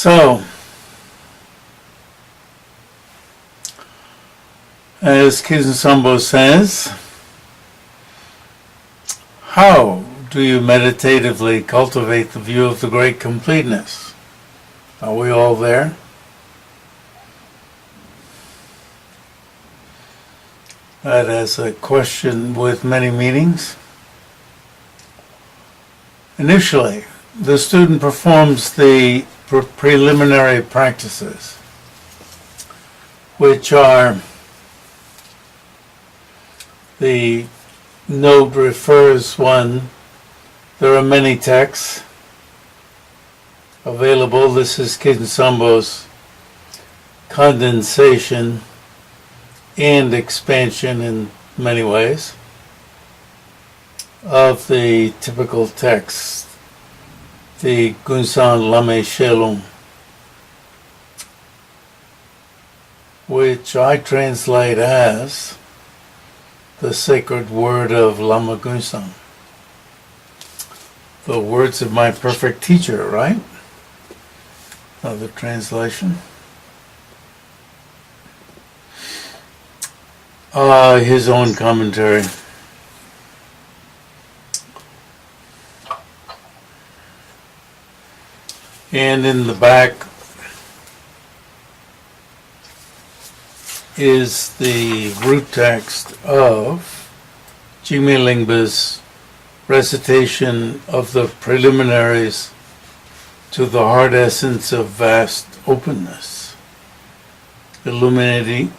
So, as Khetsun Sangpo says, how do you meditatively cultivate the view of the Great Completeness? Are we all there? That is a question with many meanings. Initially, the student performs the preliminary practices, which are the note refers one. There are many texts available. This is Khetsun Sangpo's condensation and expansion in many ways of the typical text, the Gunsan Lame Shelung, which I translate as the sacred word of Lama Gunsan. The words of my perfect teacher, right? Another translation. His own commentary. And in the back is the root text of Jigme Lingpa's recitation of the preliminaries to the heart essence of vast openness, illuminating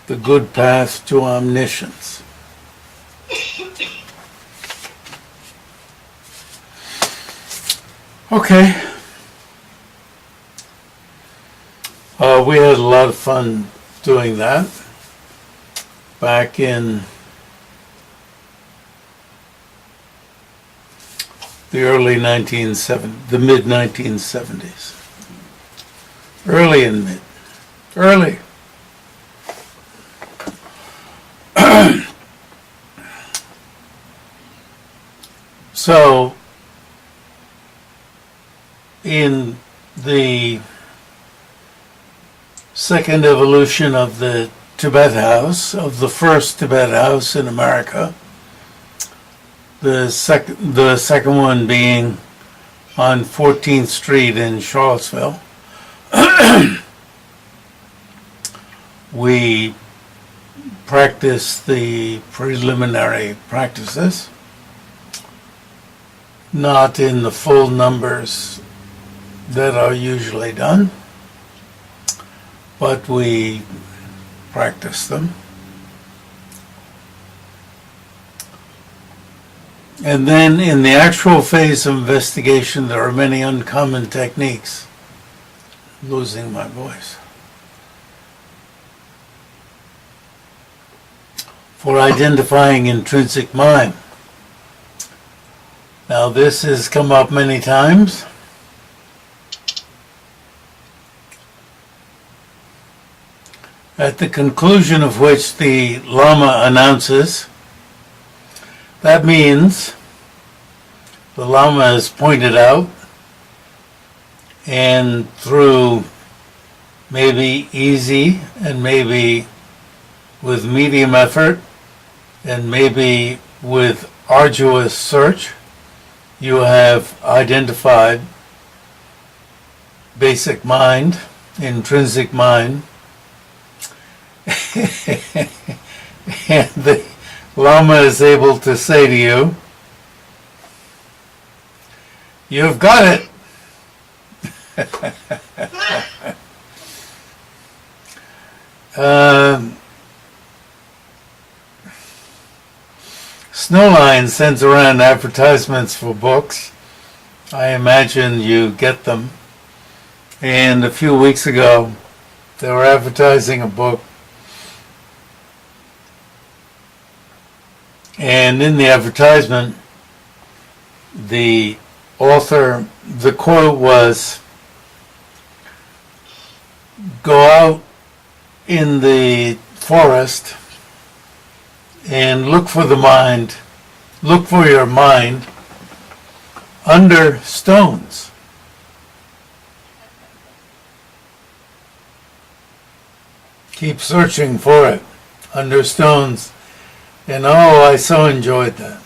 the good path to omniscience. Okay. We had a lot of fun doing that back in the mid 1970s. Early and mid. Early. So, in the second evolution of the Tibet House, of the first Tibet House in America, the second one being on 14th Street in Charlottesville, we practiced the preliminary practices, not in the full numbers that are usually done, but we practice them. And then in the actual phase of investigation, there are many uncommon techniques. Losing my voice. For identifying intrinsic mind. Now this has come up many times. At the conclusion of which the Lama announces, that means the Lama has pointed out, and through maybe easy and maybe with medium effort and maybe with arduous search, you have identified basic mind, intrinsic mind, and the Lama is able to say to you, "You've got it." Snowline sends around advertisements for books. I imagine you get them. And a few weeks ago, they were advertising a book. And in the advertisement, the author, the quote was, "Go out in the forest and look for your mind under stones." keep searching for it under stones. And oh, I so enjoyed that.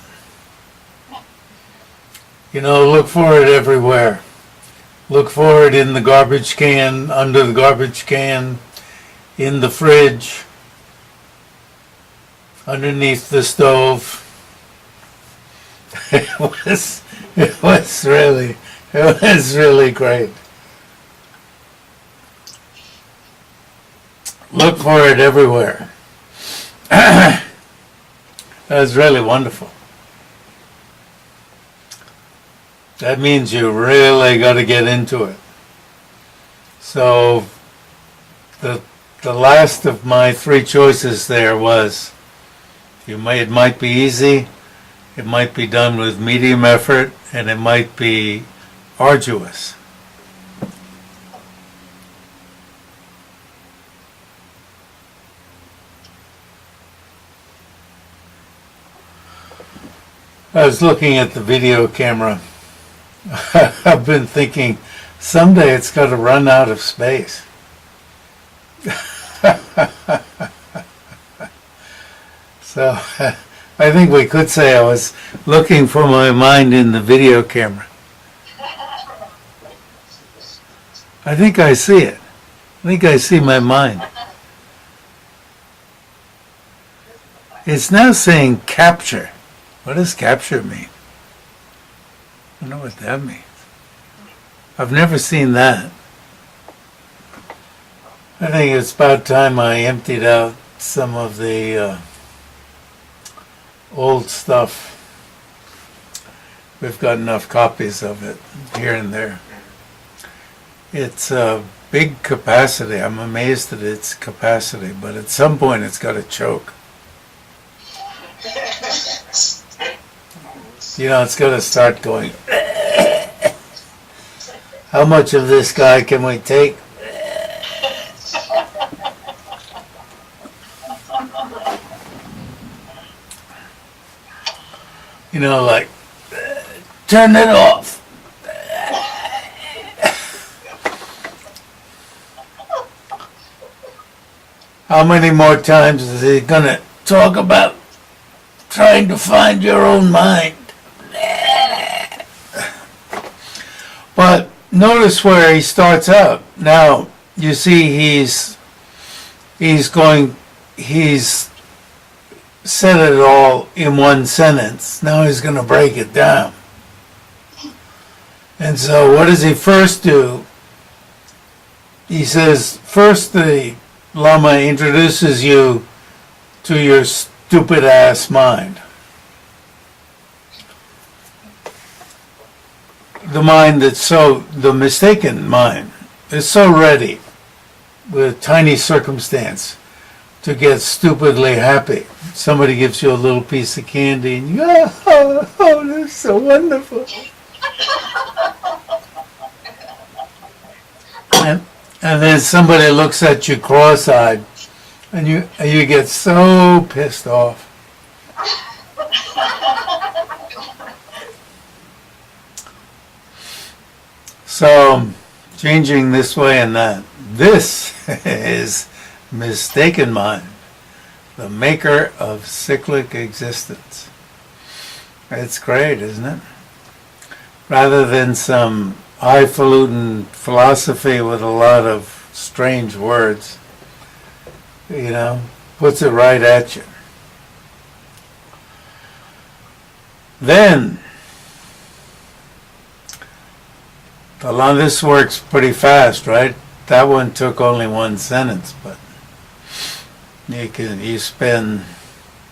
You know, look for it everywhere. Look for it in the garbage can, under the garbage can, in the fridge, underneath the stove. It was really great. Look for it everywhere. That was really wonderful. That means you really got to get into it. So the last of my three choices there was, it might be easy, it might be done with medium effort, and it might be arduous. I was looking at the video camera. I've been thinking, someday it's got to run out of space. So I think we could say I was looking for my mind in the video camera. I think I see it. I think I see my mind. It's now saying capture. What does capture mean? I don't know what that means. I've never seen that. I think it's about time I emptied out some of the old stuff. We've got enough copies of it here and there. It's a big capacity. I'm amazed at its capacity, but at some point it's got to choke. You know, it's got to start going. How much of this guy can we take? You know, like, turn it off. How many more times is he going to talk about trying to find your own mind? But notice where he starts out. Now, you see he's said it all in one sentence. Now he's going to break it down. And so what does he first do? He says, first the Lama introduces you to your stupid ass mind. The mind the mistaken mind is so ready with tiny circumstance to get stupidly happy. Somebody gives you a little piece of candy and you go, oh, that's so wonderful. And then somebody looks at you cross-eyed and you get so pissed off. So, changing this way and that. This is mistaken mind, the maker of cyclic existence. It's great, isn't it? Rather than some highfalutin philosophy with a lot of strange words, you know, puts it right at you. Then, this works pretty fast, right? That one took only one sentence, but you spend,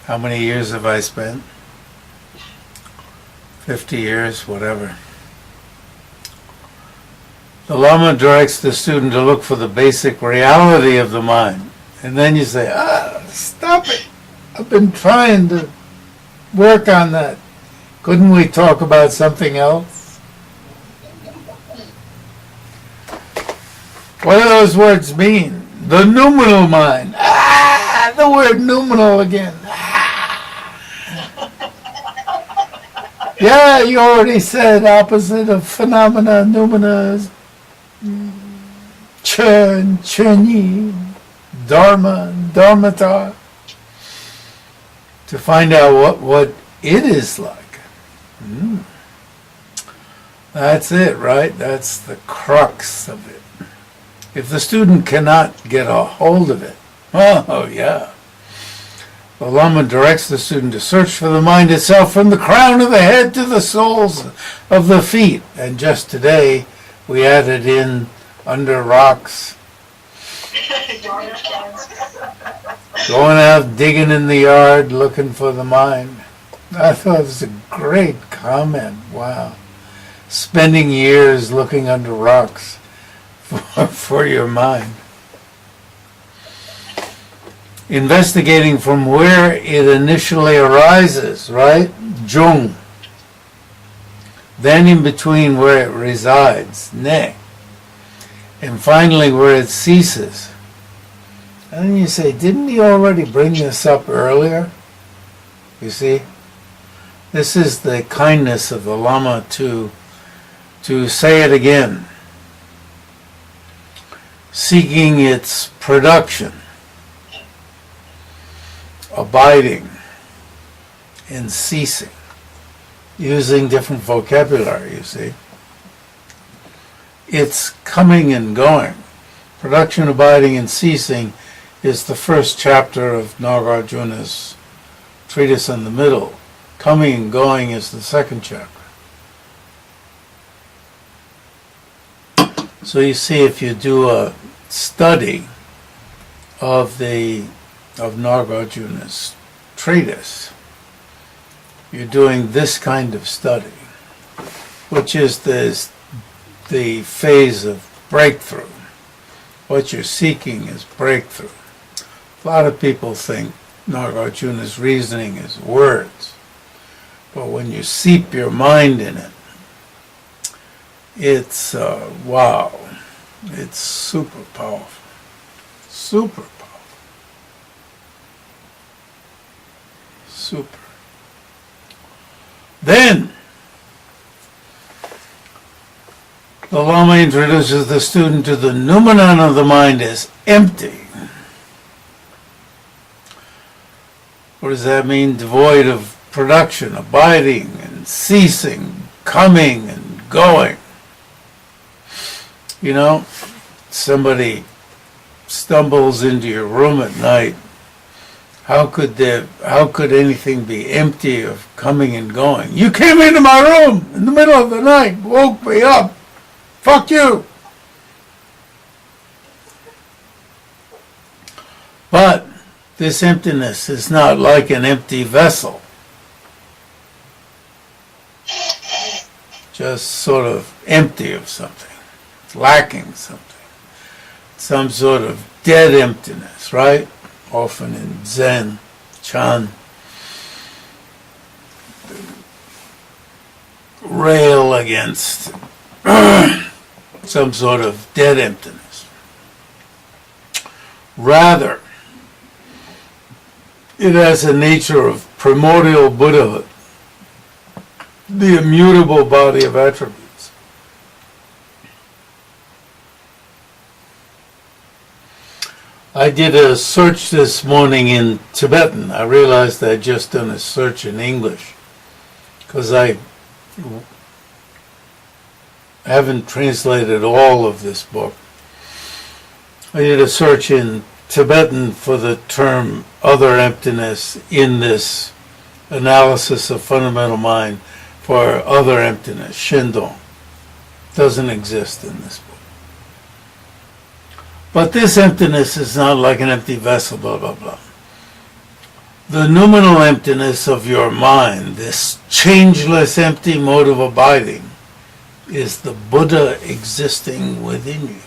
how many years have I spent? 50 years, whatever. The Lama directs the student to look for the basic reality of the mind. And then you say, stop it. I've been trying to work on that. Couldn't we talk about something else? What do those words mean? The noumenal mind. The word noumenal again. Yeah, you already said opposite of phenomena, noumena, churn, churny, Dharmata, to find out what it is like. That's it, right? That's the crux of it. If the student cannot get a hold of it, oh yeah. The Lama directs the student to search for the mind itself from the crown of the head to the soles of the feet. And just today, we added in under rocks. Going out digging in the yard looking for the mind. I thought it was a great comment. Wow. Spending years looking under rocks for your mind. Investigating from where it initially arises, right? Jung. Then in between where it resides, ne. And finally where it ceases. And then you say, didn't he already bring this up earlier? You see? This is the kindness of the Lama to say it again. Seeking its production, abiding, and ceasing. Using different vocabulary, you see. It's coming and going. Production, abiding, and ceasing is the first chapter of Nagarjuna's treatise in the middle. Coming and going is the second chapter. So you see, if you do a study of Nagarjuna's treatise, you're doing this kind of study, which is the phase of breakthrough. What you're seeking is breakthrough. A lot of people think Nagarjuna's reasoning is words, but when you seep your mind in it, it's wow. It's super powerful. Super powerful. Super. Then, the Lama introduces the student to the noumenon of the mind as empty. What does that mean? Devoid of production, abiding and ceasing, coming and going. You know, somebody stumbles into your room at night. How could anything be empty of coming and going? You came into my room in the middle of the night, woke me up. Fuck you. But this emptiness is not like an empty vessel. Just sort of empty of something. Lacking something, some sort of dead emptiness, right? Often in Zen, Chan, rail against some sort of dead emptiness. Rather, it has a nature of primordial Buddhahood, the immutable body of attributes. I did a search this morning in Tibetan. I realized I'd just done a search in English because I haven't translated all of this book. I did a search in Tibetan for the term other emptiness in this analysis of fundamental mind for other emptiness, Shindong. Doesn't exist in this book. But this emptiness is not like an empty vessel, blah, blah, blah. The noumenal emptiness of your mind, this changeless empty mode of abiding, is the Buddha existing within you.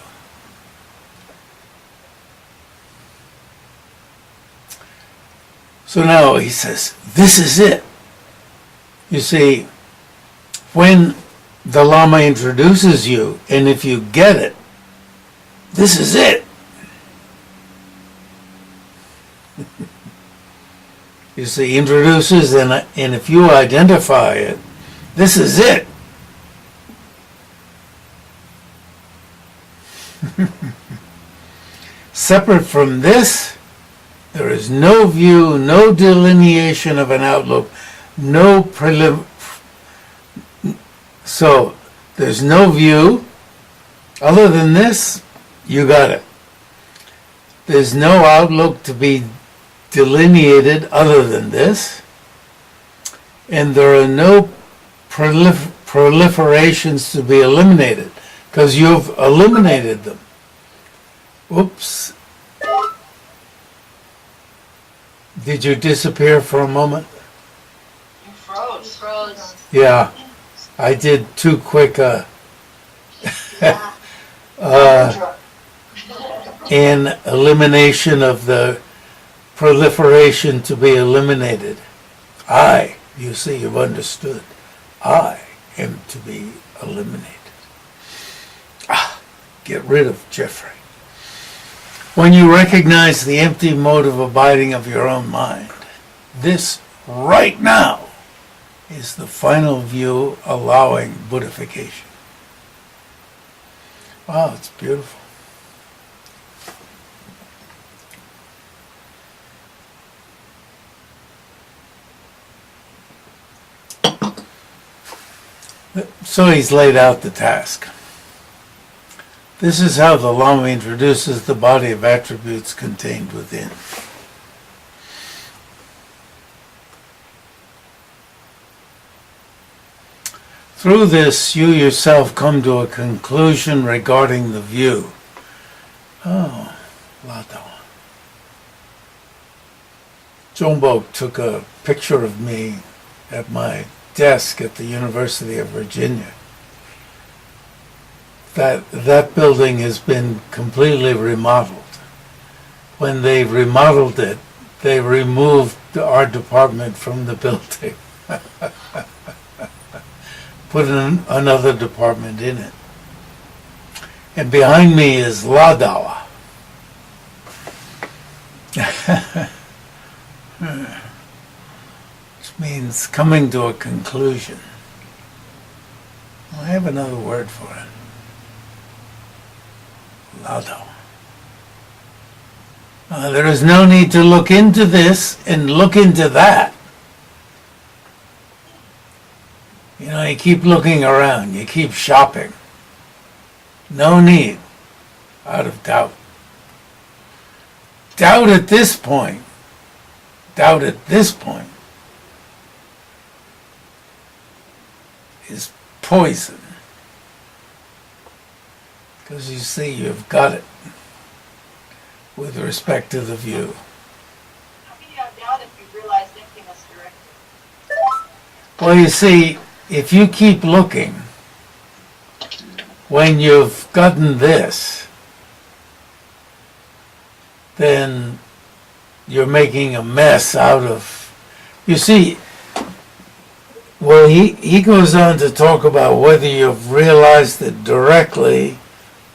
So now he says, this is it. You see, when the Lama introduces you, and if you get it, this is it. You see, introduces, and if you identify it, this is it. separate from this, there is no view, no delineation of an outlook, no so there's no view. Other than this, you got it. There's no outlook to be delineated other than this. And there are no proliferations to be eliminated, because you've eliminated them. Oops. Did you disappear for a moment? You froze. Yeah, I did too quick in elimination of the proliferation to be eliminated. You see, you've understood. I am to be eliminated. Get rid of Jeffrey. When you recognize the empty mode of abiding of your own mind, this right now is the final view allowing Buddhification. Wow, it's beautiful. So he's laid out the task. This is how the Lama introduces the body of attributes contained within. Through this, you yourself come to a conclusion regarding the view. Oh, Lada. Jumbo took a picture of me at my desk at the University of Virginia. That building has been completely remodeled. When they remodeled it, they removed our department from the building. Put another department in it. And behind me is Ladawa. Which means coming to a conclusion. I have another word for it. Lado. There is no need to look into this and look into that. You know, you keep looking around, you keep shopping. No need, out of doubt. Doubt at this point is poison. Because you see, you've got it with respect to the view. How can you have doubt if you've realized emptiness directly? Well, you see, if you keep looking, when you've gotten this, then you're making a mess out of... You see, well, he goes on to talk about whether you've realized it directly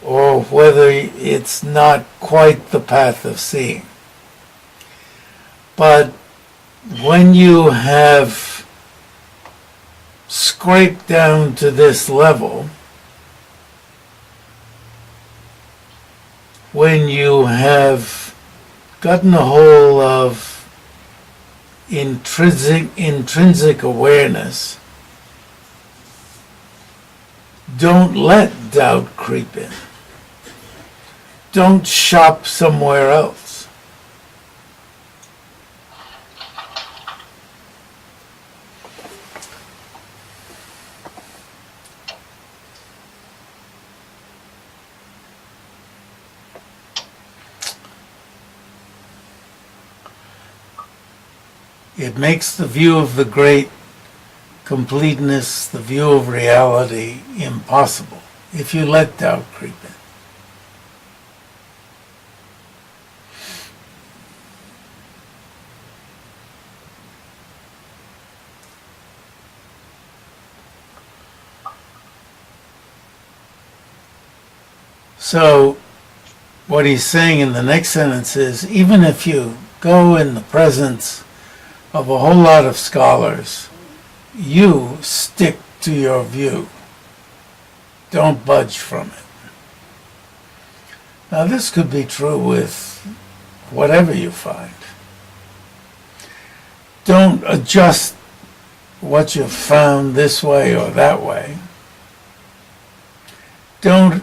or whether it's not quite the path of seeing. But when you have scraped down to this level, when you have gotten a hold of intrinsic awareness, don't let doubt creep in. Don't shop somewhere else. It makes the view of the great completeness, the view of reality, impossible if you let doubt creep in. So, what he's saying in the next sentence is, even if you go in the presence of a whole lot of scholars, you stick to your view. Don't budge from it. Now this could be true with whatever you find. Don't adjust what you've found this way or that way. Don't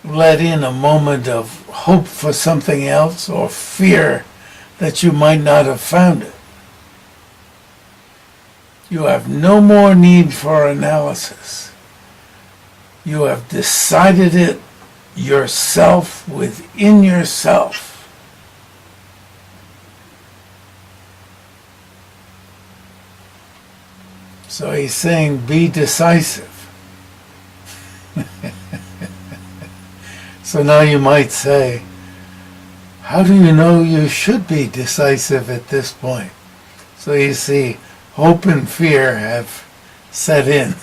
let in a moment of hope for something else or fear that you might not have found it. You have no more need for analysis. You have decided it yourself within yourself. So he's saying, be decisive. So now you might say, how do you know you should be decisive at this point? So you see, hope and fear have set in.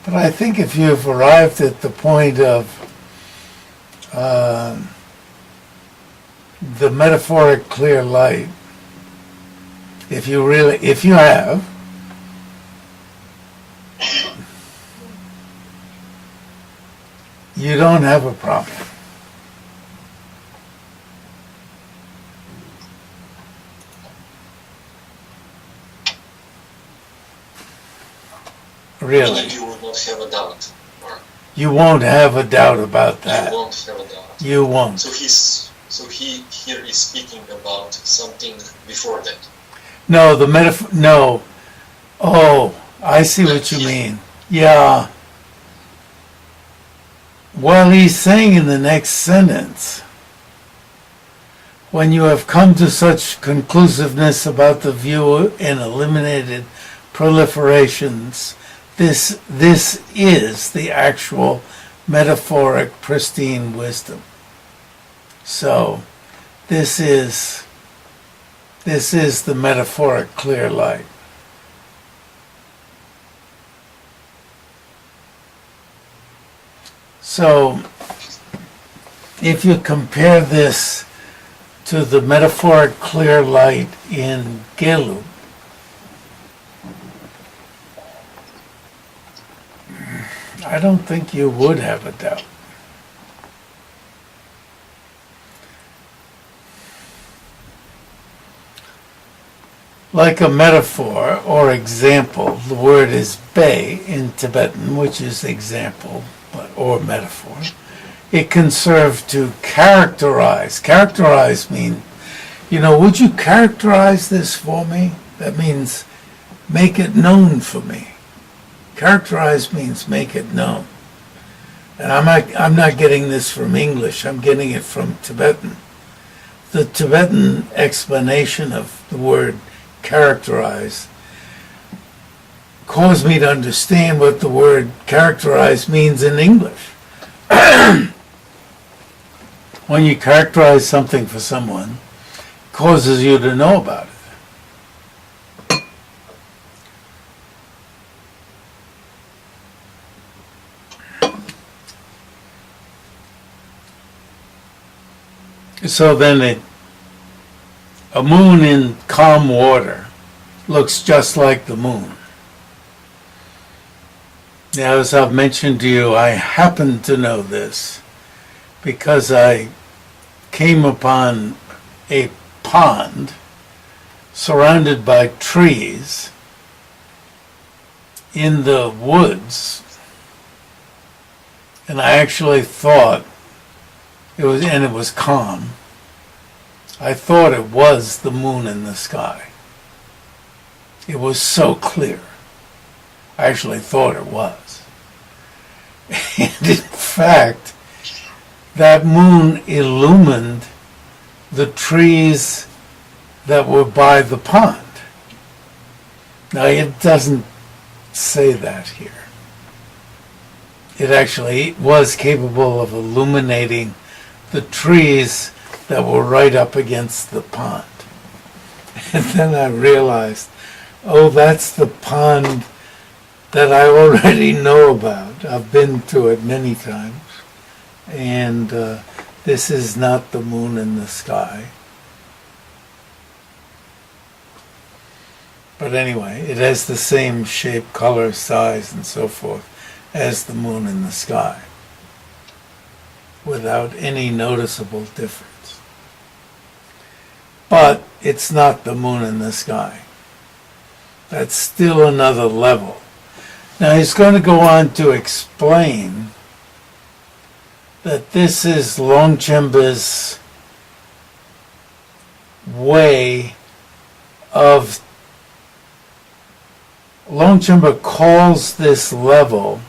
But I think if you've arrived at the point of the metaphoric clear light, if you have, you don't have a problem. Really. You will not have a doubt. Or you won't have a doubt about that. you won't have a doubt. You won't. So he here is speaking about something before that. No, no. Oh, I see what you mean. Yeah. Well, he's saying in the next sentence, when you have come to such conclusiveness about the view and eliminated proliferations, this is the actual metaphoric pristine wisdom. So this is the metaphoric clear light. So if you compare this to the metaphoric clear light in Gelug, I don't think you would have a doubt. Like a metaphor or example, the word is bei in Tibetan, which is example or metaphor. It can serve to characterize. Characterize means, would you characterize this for me? That means make it known for me. Characterize means make it known. And I'm not getting this from English, I'm getting it from Tibetan. The Tibetan explanation of the word characterize caused me to understand what the word characterize means in English. When you characterize something for someone, it causes you to know about it. So then a moon in calm water looks just like the moon. Now, as I've mentioned to you, I happen to know this because I came upon a pond surrounded by trees in the woods, and I actually thought it was calm. I thought it was the moon in the sky. It was so clear. I actually thought it was. And in fact, that moon illumined the trees that were by the pond. Now, it doesn't say that here. It actually was capable of illuminating the trees that were right up against the pond. And then I realized, oh, that's the pond that I already know about. I've been to it many times. And this is not the moon in the sky. But anyway, it has the same shape, color, size, and so forth as the moon in the sky. without any noticeable difference. But it's not the moon in the sky. That's still another level. Now he's going to go on to explain that this is Longchenpa's way of... Longchenpa calls this level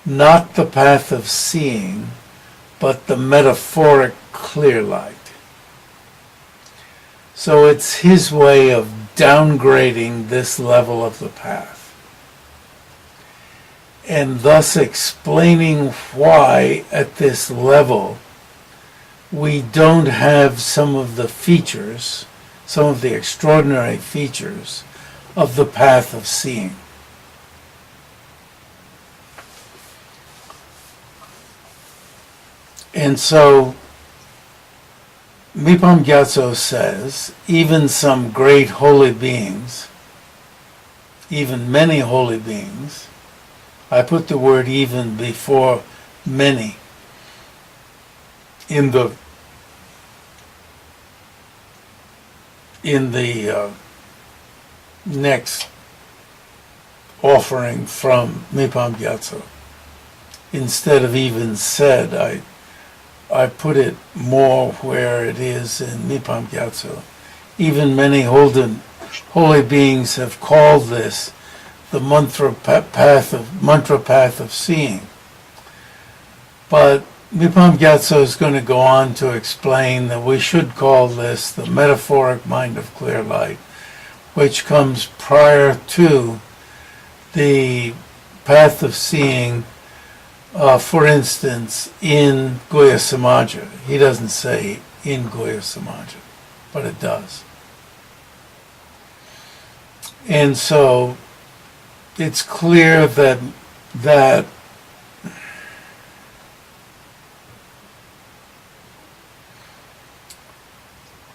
not the path of seeing, but the metaphoric clear light. So it's his way of downgrading this level of the path, and thus explaining why at this level we don't have some of the features, some of the extraordinary features of the path of seeing. And so Mipam Gyatsho says, even some great holy beings, even many holy beings, I put the word even before many in the next offering from Mipam Gyatsho. Instead of even said, I put it more where it is in Mipam Gyatsho. Even many holy beings have called this the mantra path of seeing. But Mipam Gyatsho is going to go on to explain that we should call this the metaphoric mind of clear light, which comes prior to the path of seeing, for instance, in Guhya Samaja. He doesn't say in Guhya Samaja, but it does. And so it's clear that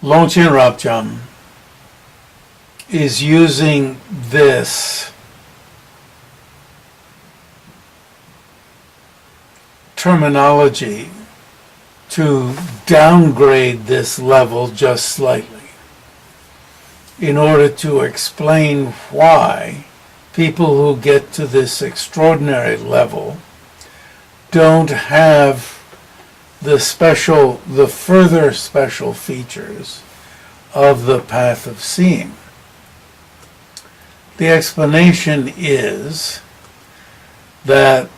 Longchen Rabjam is using this terminology to downgrade this level just slightly in order to explain why people who get to this extraordinary level don't have the further special features of the path of seeing. The explanation is that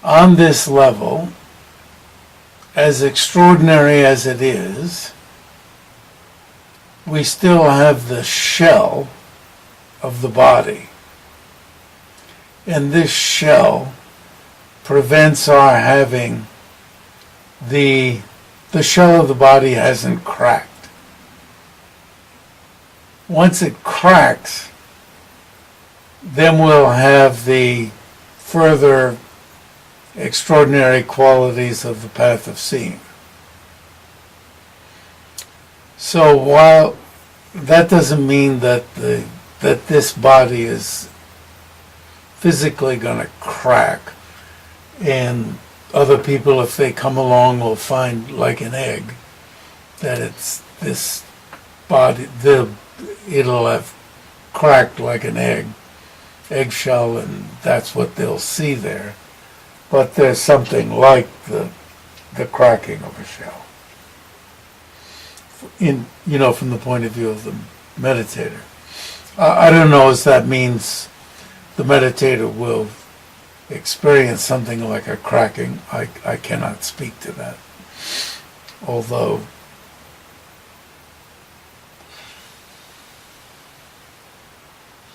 on this level, as extraordinary as it is, we still have the shell of the body. And this shell prevents our having the shell of the body hasn't cracked. Once it cracks, then we'll have the further extraordinary qualities of the path of seeing. So while that doesn't mean that this body is physically going to crack, and other people, if they come along, will find, like an egg, that it's this body, it'll have cracked like an eggshell, and that's what they'll see there. But there's something like the cracking of a shell, from the point of view of the meditator. I don't know if that means the meditator will experience something like a cracking. I cannot speak to that. Although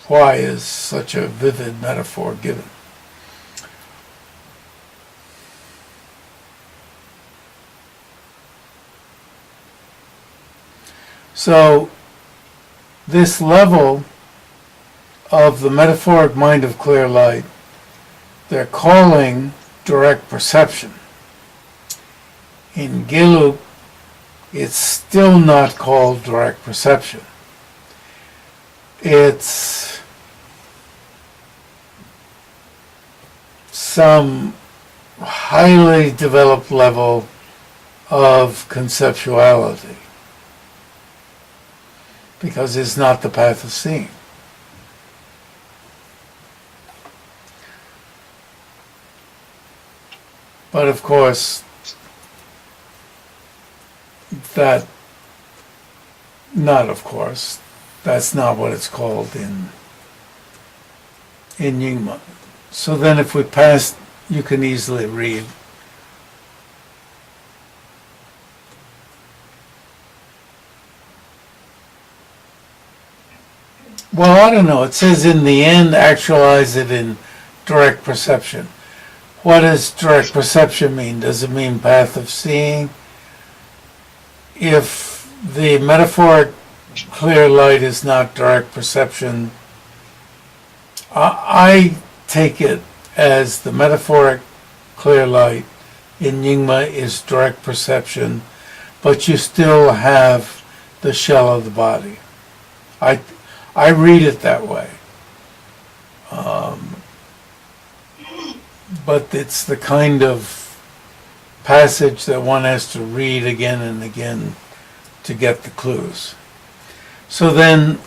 why is such a vivid metaphor given? So this level of the metaphoric mind of clear light, they're calling direct perception. In Gelug, it's still not called direct perception. It's some highly developed level of conceptuality, because it's not the path of seeing. But of course, that's not what it's called in Nyingma. So then if we pass, you can easily read. Well, I don't know. It says in the end, actualize it in direct perception. What does direct perception mean? Does it mean path of seeing? If the metaphoric clear light is not direct perception, I take it as the metaphoric clear light in Nyingma is direct perception, but you still have the shell of the body. I read it that way. But it's the kind of passage that one has to read again and again to get the clues. So then,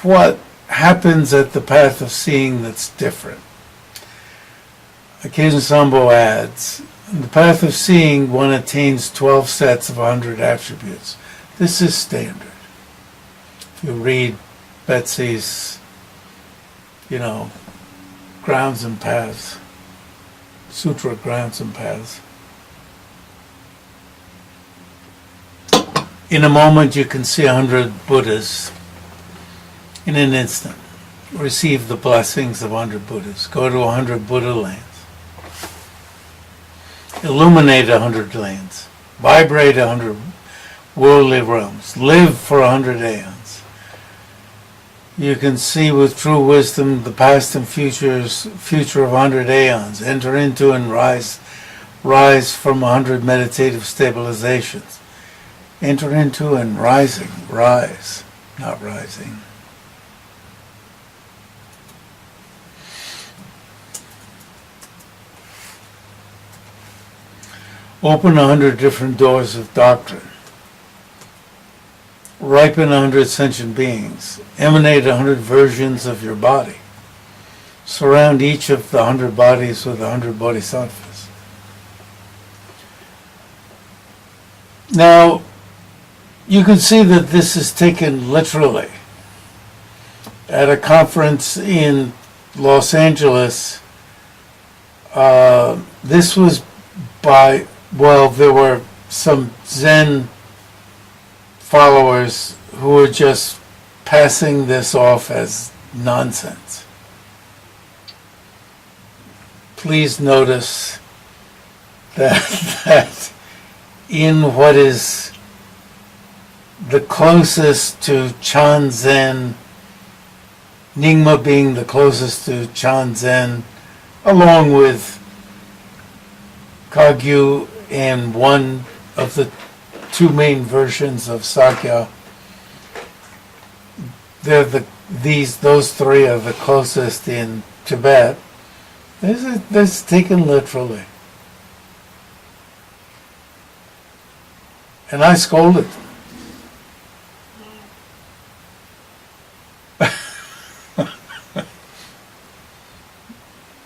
what happens at the path of seeing that's different? Khetsun Sangpo adds, in the path of seeing, one attains 12 sets of 100 attributes. This is standard. If you read Betsy's, Grounds and Paths, Sutra Grounds and Paths. In a moment you can see 100 Buddhas. In an instant. Receive the blessings of 100 Buddhas. Go to 100 Buddha lands. Illuminate 100 lands. Vibrate 100 worldly realms. Live for 100 aeons. You can see with true wisdom the past and future of 100 aeons. Enter into and rise from 100 meditative stabilizations. Enter into and rise, not rising. Open 100 different doors of doctrine. Ripen 100 sentient beings. Emanate 100 versions of your body. Surround each of the 100 bodies with 100 bodhisattvas. Now, you can see that this is taken literally. At a conference in Los Angeles, this was there were some Zen followers who were just passing this off as nonsense. Please notice that in what is the closest to Chan Zen, Nyingma being the closest to Chan Zen, along with Kagyu and one of the two main versions of Sakya, those three are the closest in Tibet. This is taken literally. And I scolded them.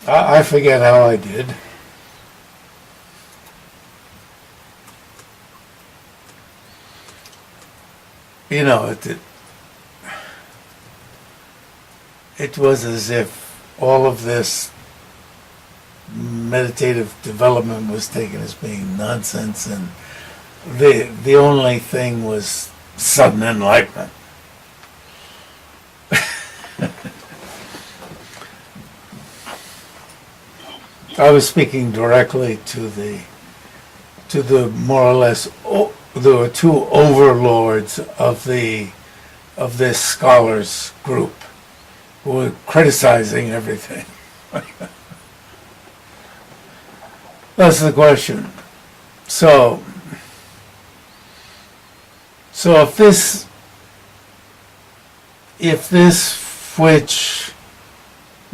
I forget how I did. It was as if all of this meditative development was taken as being nonsense, and the only thing was sudden enlightenment. I was speaking directly to the more or less there were two overlords of this scholars group who were criticizing everything. That's the question. So if this which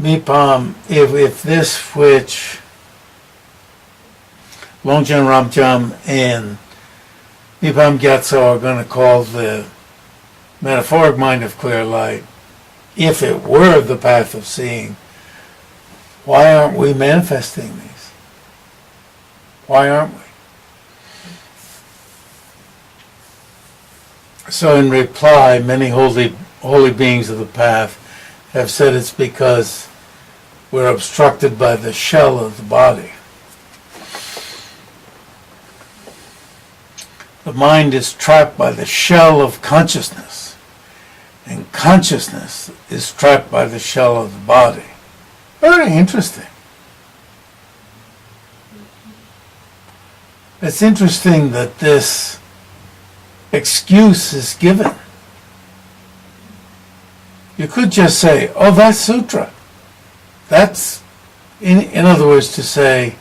Mipam, if this which Longchen Ramcham and Mipam Gyatsho are going to call the metaphoric mind of clear light, if it were the path of seeing, why aren't we manifesting these? Why aren't we? So in reply, many holy beings of the path have said it's because we're obstructed by the shell of the body. The mind is trapped by the shell of consciousness, and consciousness is trapped by the shell of the body. Very interesting. It's interesting that this excuse is given. You could just say, oh, that's sutra. That's, in other words, to say,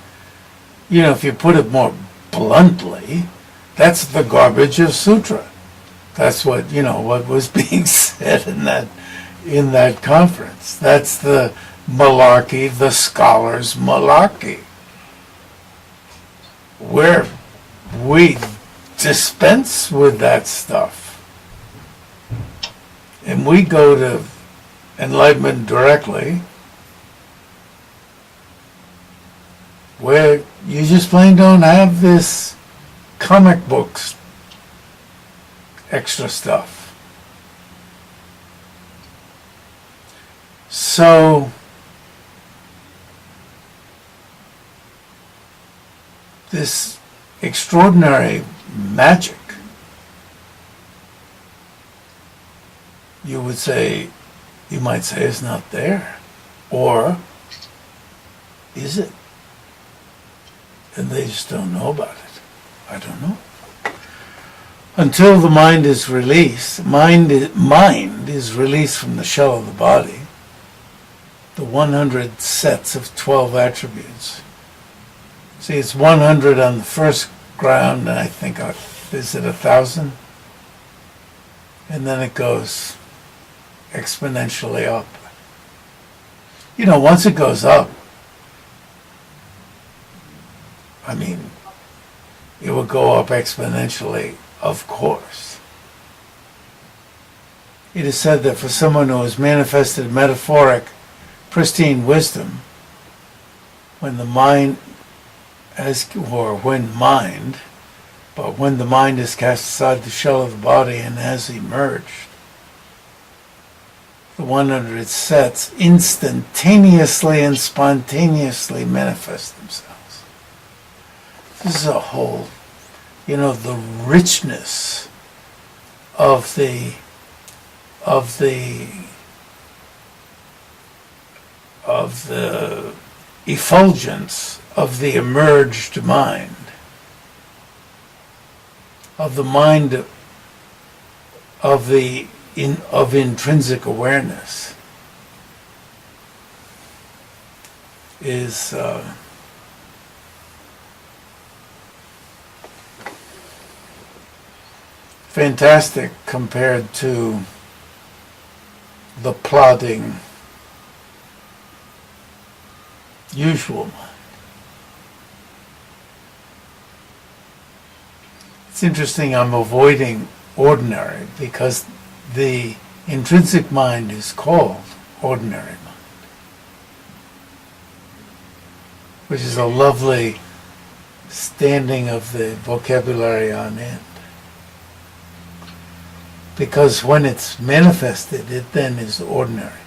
if you put it more bluntly, that's the garbage of sutra. That's what, what was being said in that conference. That's the malarkey, the scholars' malarkey, where we dispense with that stuff. And we go to enlightenment directly, where you just plain don't have this comic books extra stuff. So this extraordinary magic, you might say is not there. Or is it? And they just don't know about it. I don't know. Until the mind is released, mind is released from the shell of the body, the 100 sets of 12 attributes. See, it's 100 on the first ground, and I think, is it 1,000? And then it goes exponentially up. Once it goes up, it will go up exponentially, of course. It is said that for someone who has manifested metaphoric, pristine wisdom, when the mind is cast aside the shell of the body and has emerged, the 100 sets instantaneously and spontaneously manifest themselves. This is a whole, the richness of the effulgence of the emerged mind, of the mind of intrinsic awareness is fantastic compared to the plodding usual mind. It's interesting, I'm avoiding ordinary because the intrinsic mind is called ordinary mind, which is a lovely standing of the vocabulary on end. Because when it's manifested, it then is ordinary.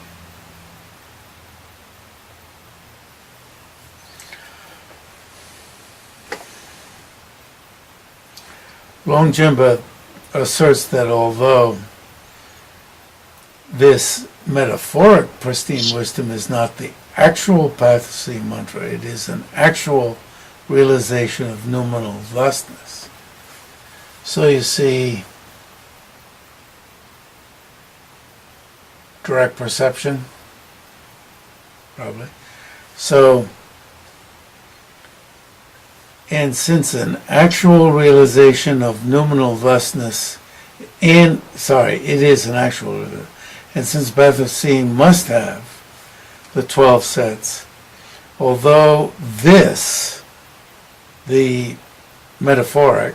Longchenpa asserts that although this metaphoric pristine wisdom is not the actual path of seeing mantra, it is an actual realization of noumenal thusness. So you see, direct perception, probably. So, and since an actual realization of noumenal thusness, it is an actual, and since path of seeing must have the 12 sets, although this the metaphoric,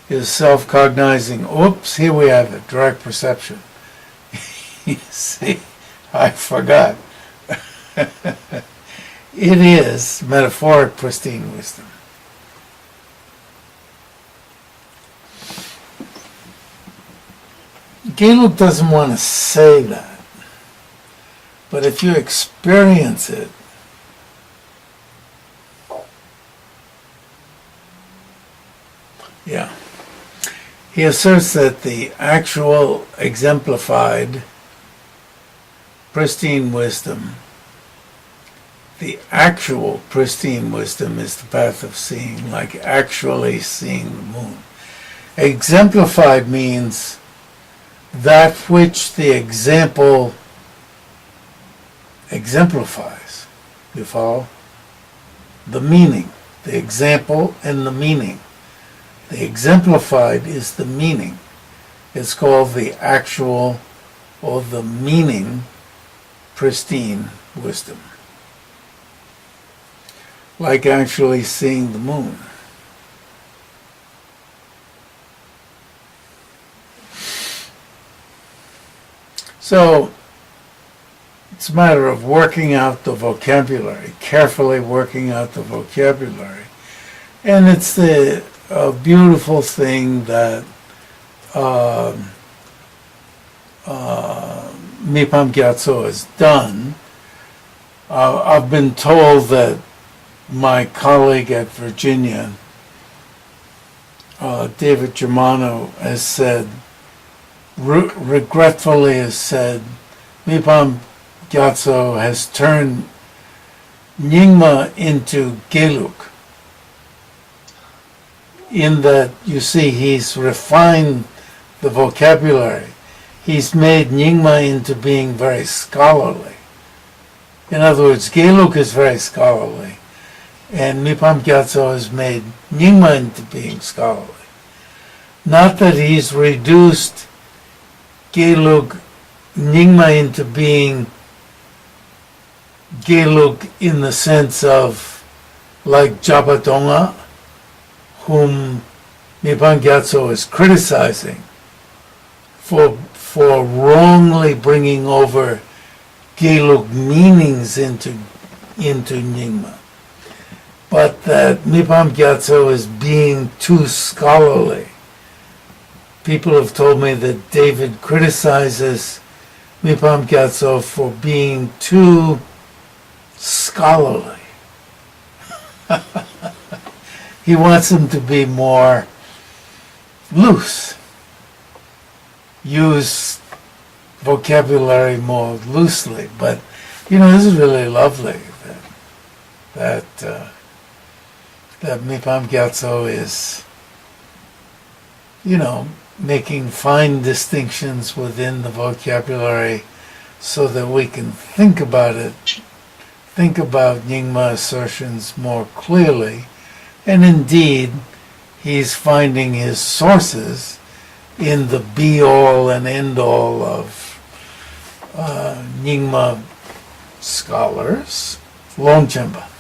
is self-cognizing. Oops, here we have it, direct perception. You see, I forgot. It is metaphoric pristine wisdom. Gelug doesn't want to say that, but if you experience it, yeah. He asserts that the actual exemplified pristine wisdom, the actual pristine wisdom is the path of seeing, like actually seeing the moon. Exemplified means that which the example exemplifies. You follow? The meaning, the example and the meaning. The exemplified is the meaning. It's called the actual or the meaning pristine wisdom. Like actually seeing the moon. So, it's a matter of working out the vocabulary, carefully working out the vocabulary. And it's the beautiful thing that Mipam Gyatsho has done. I've been told that my colleague at Virginia, David Germano, has said, regretfully has said, Mipam Gyatsho has turned Nyingma into Gelug. In that, you see, he's refined the vocabulary. He's made Nyingma into being very scholarly. In other words, Gelug is very scholarly, and Mipam Gyatsho has made Nyingma into being scholarly. Not that he's reduced Gelug, Nyingma into being Gelug in the sense of like Jabatonga, whom Mipam Gyatsho is criticizing for wrongly bringing over Gelug meanings into Nyingma. But that Mipam Gyatsho is being too scholarly. People have told me that David criticizes Mipam Gyatsho for being too scholarly. He wants him to be more loose, use vocabulary more loosely. But, you know, this is really lovely that Mipam Gyatsho is, you know, making fine distinctions within the vocabulary so that we can think about it, think about Nyingma assertions more clearly. And indeed, he's finding his sources in the be-all and end-all of Nyingma scholars, Longchenpa.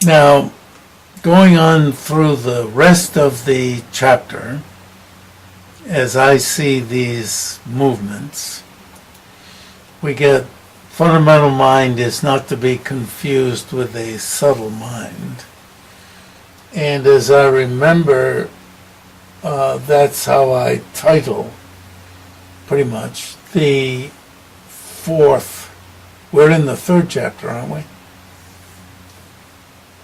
Now, going on through the rest of the chapter, as I see these movements, we get fundamental mind is not to be confused with a subtle mind. And as I remember, that's how I title, pretty much, the fourth. We're in the third chapter, aren't we?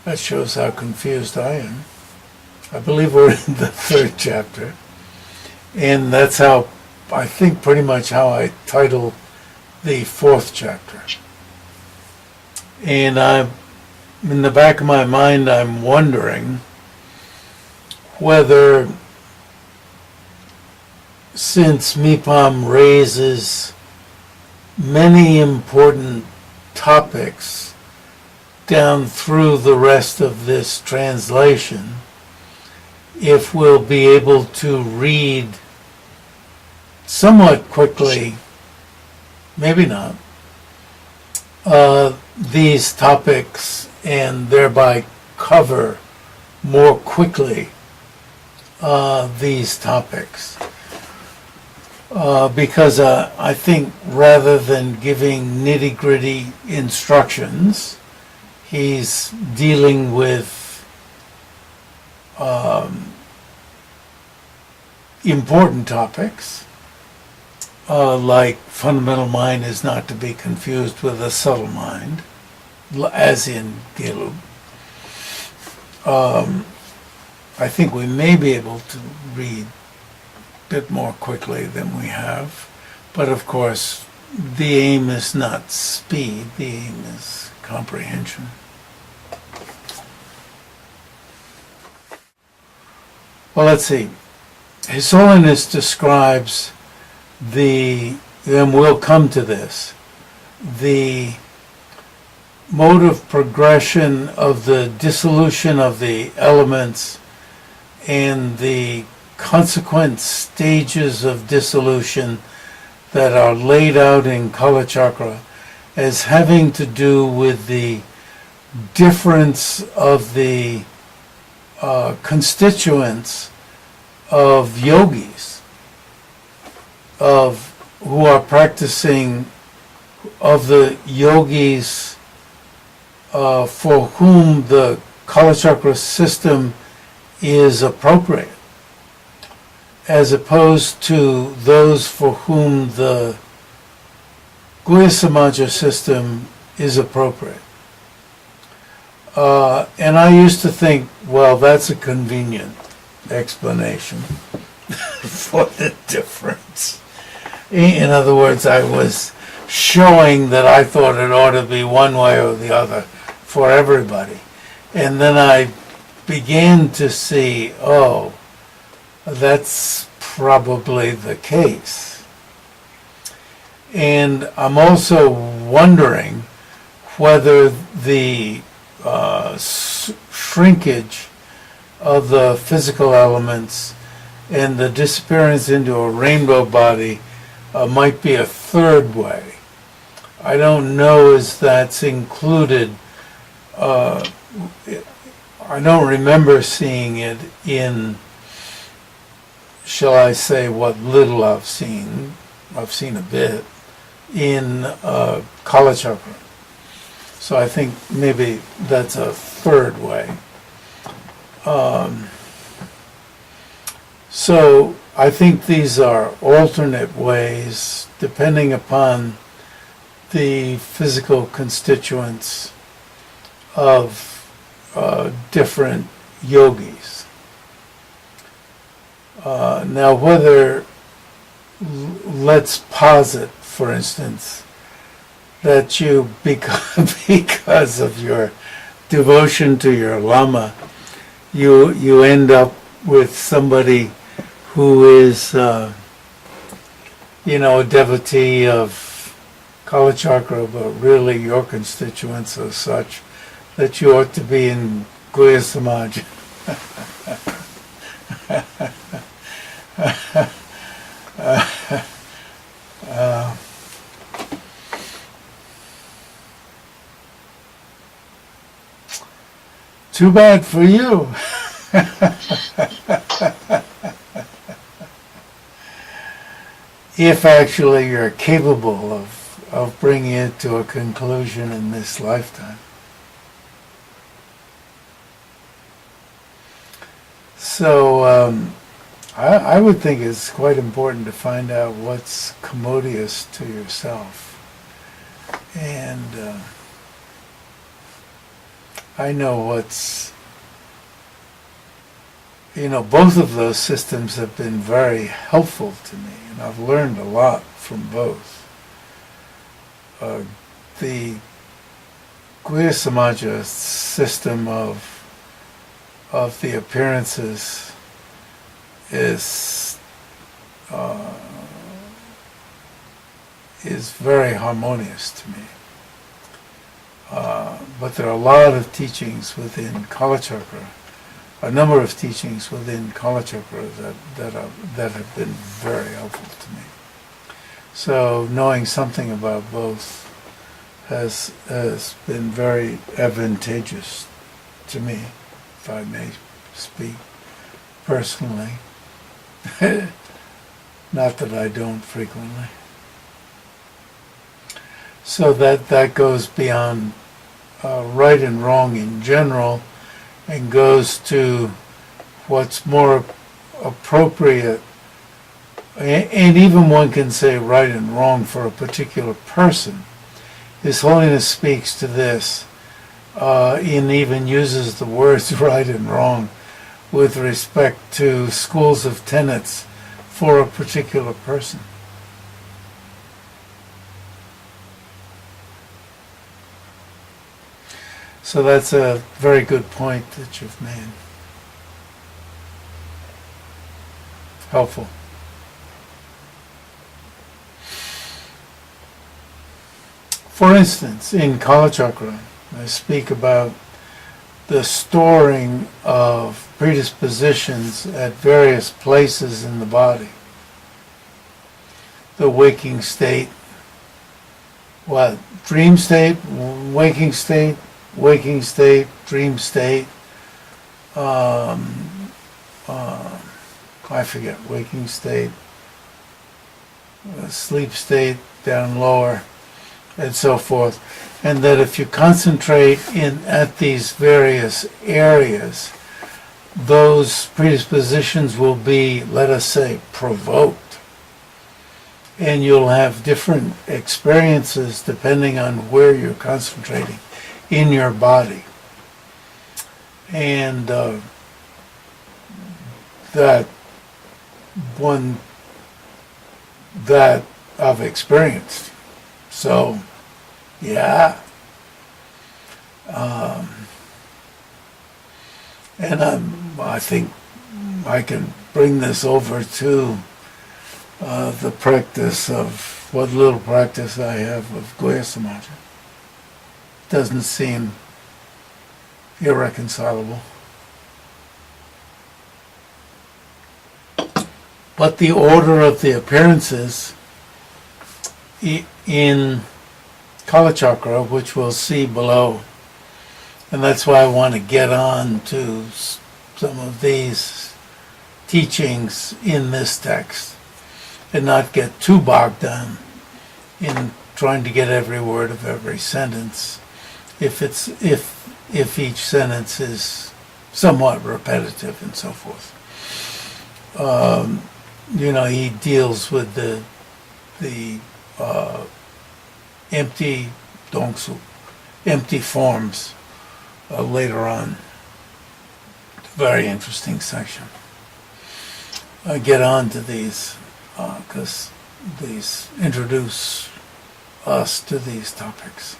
That shows how confused I am. I believe we're in the third chapter. And that's how, I think, pretty much how I title the fourth chapter. And in the back of my mind, I'm wondering whether, since Mipam raises many important topics down through the rest of this translation, if we'll be able to read somewhat quickly, maybe not, these topics and thereby cover more quickly these topics. Because I think rather than giving nitty-gritty instructions, he's dealing with important topics, like fundamental mind is not to be confused with a subtle mind, as in Gelug. I think we may be able to read a bit more quickly than we have, but of course the aim is not speed, the aim is comprehension. Well, let's see. His Holiness describes and we'll come to this, the mode of progression of the dissolution of the elements and the consequent stages of dissolution that are laid out in Kala Chakra as having to do with the difference of the constituents of yogis, who are practicing, of the yogis for whom the Kala Chakra system is appropriate, as opposed to those for whom the Guhya Samaja system is appropriate. And I used to think, well, that's a convenient explanation for the difference. In other words, I was showing that I thought it ought to be one way or the other for everybody. And then I began to see, oh, that's probably the case. And I'm also wondering whether the shrinkage of the physical elements and the disappearance into a rainbow body might be a third way. I don't know if that's included. I don't remember seeing it in, shall I say, what little I've seen a bit, in Kala Chakra. So I think maybe that's a third way. So I think these are alternate ways depending upon the physical constituents of different yogis. Now whether, let's posit, for instance, that you, because of your devotion to your Lama, you end up with somebody who is, a devotee of Kala Chakra, but really your constituents are such that you ought to be in Guhya Samaj. Too bad for you. If actually you're capable of bringing it to a conclusion in this lifetime. So I would think it's quite important to find out what's commodious to yourself. And I know what's, both of those systems have been very helpful to me, and I've learned a lot from both. The Guhya Samaja system of the appearances is very harmonious to me. But there are a lot of teachings within Kala Chakra, a number of teachings within Kala Chakra that have been very helpful to me. So knowing something about both has been very advantageous to me, if I may speak personally. Not that I don't frequently. So that goes beyond right and wrong in general, and goes to what's more appropriate, and even one can say right and wrong for a particular person. His Holiness speaks to this, and even uses the words right and wrong with respect to schools of tenets for a particular person. So that's a very good point that you've made. Helpful. For instance, in Kala Chakra, I speak about the storing of predispositions at various places in the body. The waking state, dream state, waking state, dream state, I forget, waking state, sleep state down lower, and so forth. And that if you concentrate at these various areas, those predispositions will be, let us say, provoked. And you'll have different experiences depending on where you're concentrating in your body. And that I've experienced. So, yeah. And I think I can bring this over to the practice of, what little practice I have of Guya Samaja. Doesn't seem irreconcilable. But the order of the appearances in Kala Chakra, which we'll see below, and that's why I want to get on to some of these teachings in this text and not get too bogged down in trying to get every word of every sentence if each sentence is somewhat repetitive and so forth. He deals with the empty dongsu, empty forms later on. Very interesting section. I get on to these because these introduce us to these topics.